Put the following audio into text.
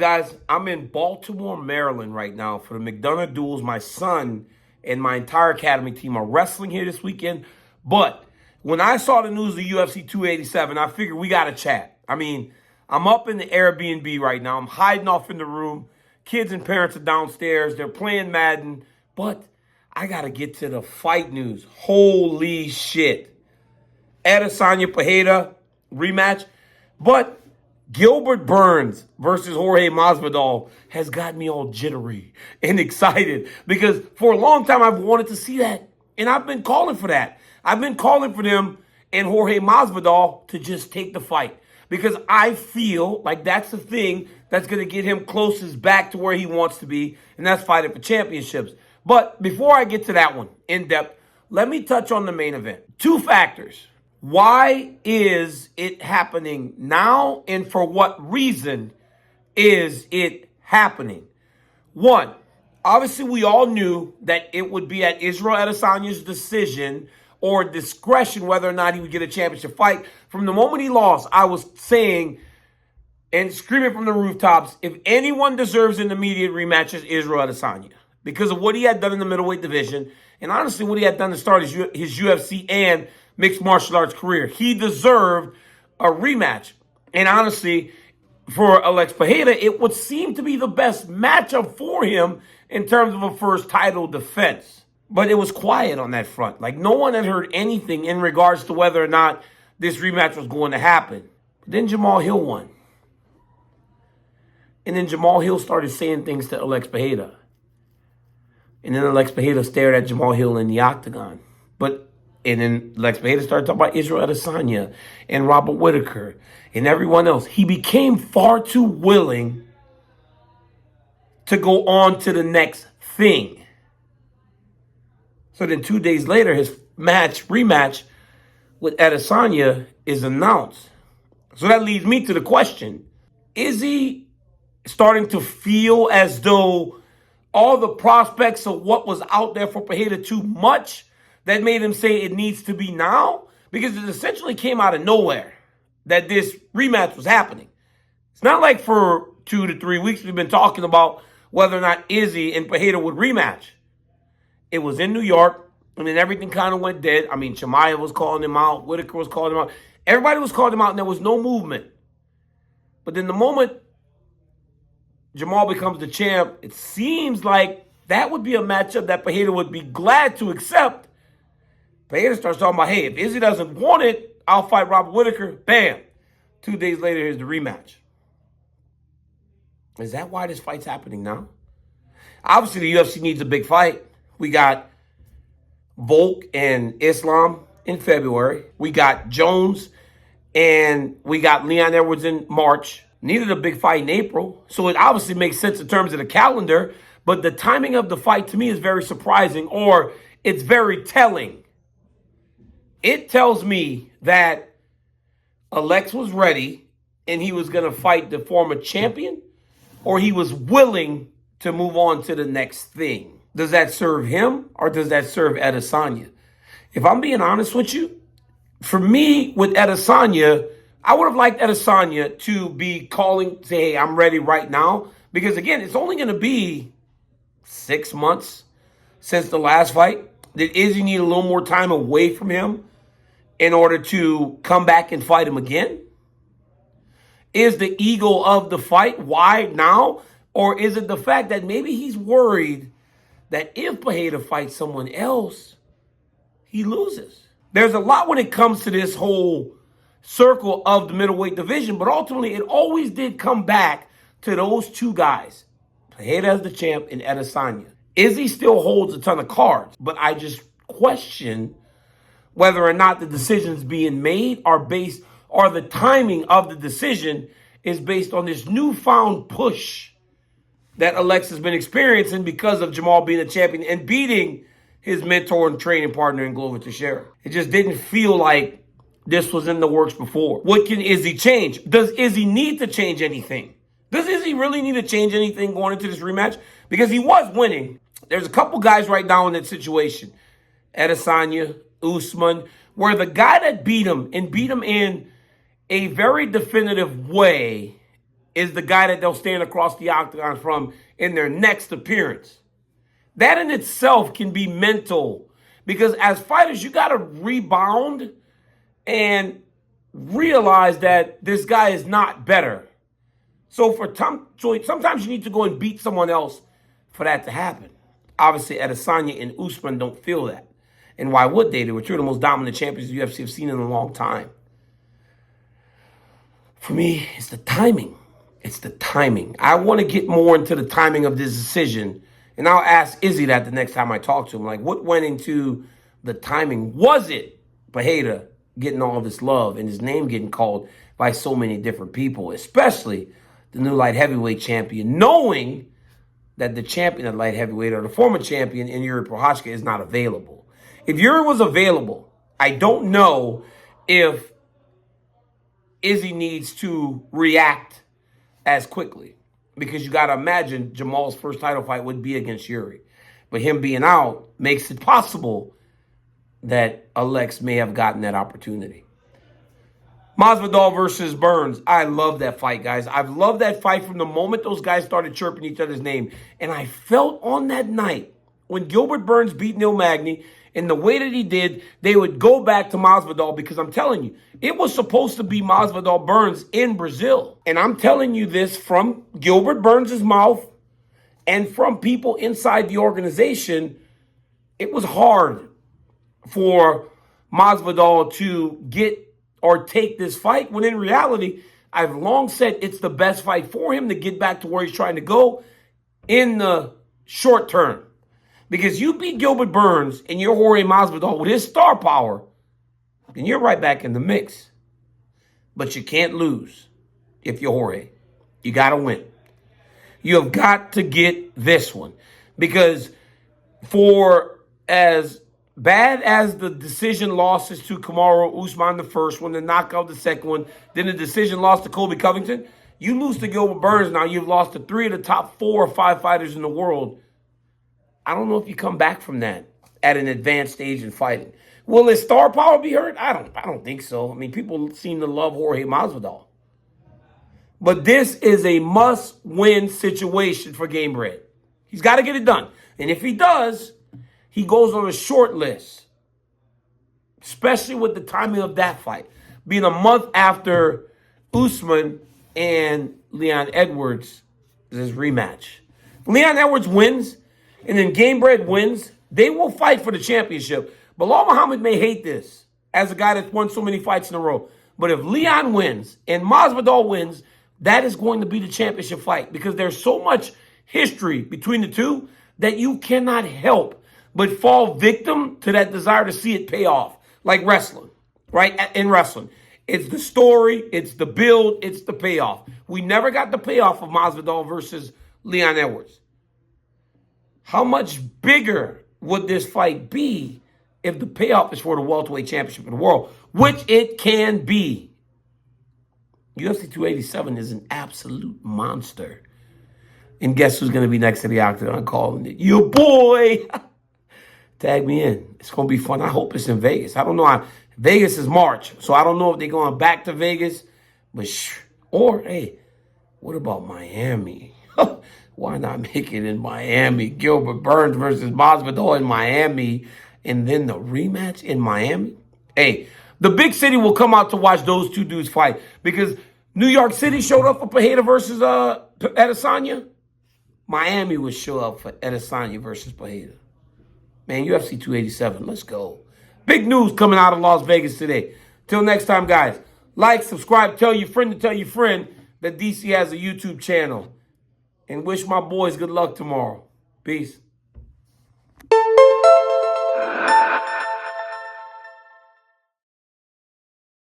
guys? I'm in Baltimore, Maryland right now for the McDonough Duels. My son and my entire academy team are wrestling here this weekend. But when I saw the news of UFC 287, I figured we got to chat. I mean, I'm up in the Airbnb right now. I'm hiding off in the room. Kids and parents are downstairs. They're playing Madden. But I got to get to the fight news. Holy shit. Adesanya Pereira rematch. But Gilbert Burns versus Jorge Masvidal has got me all jittery and excited because for a long time I've wanted to see that. And I've been calling for that. I've been calling for them and Jorge Masvidal to just take the fight because I feel like that's the thing that's going to get him closest back to where he wants to be, and that's fighting for championships. But before I get to that one in depth, let me touch on the main event. Two factors. Why is it happening now, and for what reason is it happening? One, obviously we all knew that it would be at Israel Adesanya's decision or discretion whether or not he would get a championship fight. From the moment he lost, I was saying and screaming from the rooftops, if anyone deserves an immediate rematch, it's Israel Adesanya because of what he had done in the middleweight division and honestly what he had done to start his UFC and mixed martial arts career. He deserved a rematch. And honestly, for Alex Pereira, it would seem to be the best matchup for him in terms of a first title defense. But it was quiet on that front. Like, no one had heard anything in regards to whether or not this rematch was going to happen. But then Jamal Hill won. And then Jamal Hill started saying things to Alex Pereira. And then Alex Pereira stared at Jamal Hill in the octagon. And then Alex Pereira started talking about Israel Adesanya and Robert Whittaker and everyone else. He became far too willing to go on to the next thing. So then 2 days later, his rematch with Adesanya is announced. So that leads me to the question. Is he starting to feel as though all the prospects of what was out there for Pereira too much that made him say it needs to be now? Because it essentially came out of nowhere that this rematch was happening. It's not like for 2 to 3 weeks we've been talking about whether or not Izzy and Pereira would rematch. It was in New York, and then everything kind of went dead. I mean, Chimaev was calling him out. Whittaker was calling him out. Everybody was calling him out, and there was no movement. But then the moment Jamal becomes the champ, it seems like that would be a matchup that Pereira would be glad to accept. Pereira starts talking about, hey, if Izzy doesn't want it, I'll fight Robert Whittaker. Bam. 2 days later, here's the rematch. Is that why this fight's happening now? Obviously, the UFC needs a big fight. We got Volk and Islam in February. We got Jones and we got Leon Edwards in March. Needed a big fight in April. So it obviously makes sense in terms of the calendar. But the timing of the fight to me is very surprising, or it's very telling. It tells me that Alex was ready and he was going to fight the former champion, or he was willing to move on to the next thing. Does that serve him or does that serve Adesanya? If I'm being honest with you, for me with Adesanya, I would have liked Adesanya to be calling, say, hey, I'm ready right now. Because again, it's only going to be 6 months since the last fight. Did Izzy need a little more time away from him in order to come back and fight him again? Is the ego of the fight why now? Or is it the fact that maybe he's worried that if Pereira fights someone else, he loses? There's a lot when it comes to this whole circle of the middleweight division, but ultimately it always did come back to those two guys, Pereira as the champ and Adesanya. Izzy still holds a ton of cards, but I just question whether or not the decisions being made are based, or the timing of the decision is based on this newfound push that Alex has been experiencing because of Jamal being a champion and beating his mentor and training partner in Glover Teixeira. It just didn't feel like this was in the works before. What can Izzy change? Does Izzy need to change anything? Does Izzy really need to change anything going into this rematch? Because he was winning. There's a couple guys right now in that situation. Adesanya, Usman, where the guy that beat him and beat him in a very definitive way is the guy that they'll stand across the octagon from in their next appearance. That in itself can be mental, because as fighters, you got to rebound and realize that this guy is not better. So sometimes you need to go and beat someone else for that to happen. Obviously, Adesanya and Usman don't feel that. And why would they? They were two of the most dominant champions the UFC have seen in a long time. For me, it's the timing. It's the timing. I want to get more into the timing of this decision. And I'll ask Izzy that the next time I talk to him. Like, what went into the timing? Was it Pereira getting all this love and his name getting called by so many different people, especially the new light heavyweight champion, knowing that the champion at light heavyweight or the former champion in Yuri Prochazka is not available? If Yuri was available, I don't know if Izzy needs to react as quickly, because you got to imagine Jamal's first title fight would be against Yuri. But him being out makes it possible that Alex may have gotten that opportunity. Masvidal versus Burns. I love that fight, guys. I've loved that fight from the moment those guys started chirping each other's name. And I felt on that night when Gilbert Burns beat Neil Magny in the way that he did, they would go back to Masvidal, because I'm telling you, it was supposed to be Masvidal Burns in Brazil. And I'm telling you this from Gilbert Burns' mouth and from people inside the organization. It was hard for Masvidal to get or take this fight, when in reality, I've long said it's the best fight for him to get back to where he's trying to go in the short term. Because you beat Gilbert Burns and you're Jorge Masvidal with his star power, then you're right back in the mix. But you can't lose if you're Jorge. You got to win. You have got to get this one. Because for as bad as the decision losses to Kamaru Usman the first one, the knockout the second one, then the decision loss to Colby Covington, you lose to Gilbert Burns, now you've lost to 3 of the top 4 or 5 fighters in the world. I don't know if you come back from that at an advanced stage in fighting. Will his star power be hurt? I don't think so. I mean, people seem to love Jorge Masvidal. But this is a must-win situation for Gamebred. He's got to get it done. And if he does, he goes on a short list, especially with the timing of that fight, being a month after Usman and Leon Edwards' rematch. If Leon Edwards wins and then Gamebred wins, they will fight for the championship. Bilal Muhammad may hate this as a guy that's won so many fights in a row. But if Leon wins and Masvidal wins, that is going to be the championship fight, because there's so much history between the two that you cannot help but fall victim to that desire to see it pay off, like wrestling, right? In wrestling, it's the story, it's the build, it's the payoff. We never got the payoff of Masvidal versus Leon Edwards. How much bigger would this fight be if the payoff is for the welterweight championship of the world, which it can be? UFC 287 is an absolute monster. And guess who's going to be next to the octagon calling it? Your boy! Tag me in. It's going to be fun. I hope it's in Vegas. I don't know. Vegas is March, so I don't know if they're going back to Vegas. But or, hey, what about Miami? Why not make it in Miami? Gilbert Burns versus Masvidal in Miami, and then the rematch in Miami? Hey, the big city will come out to watch those two dudes fight, because New York City showed up for Pereira versus Adesanya. Miami would show up for Adesanya versus Pereira. Man, UFC 287, let's go. Big news coming out of Las Vegas today. Till next time, guys, like, subscribe, tell your friend to tell your friend that DC has a YouTube channel. And wish my boys good luck tomorrow. Peace.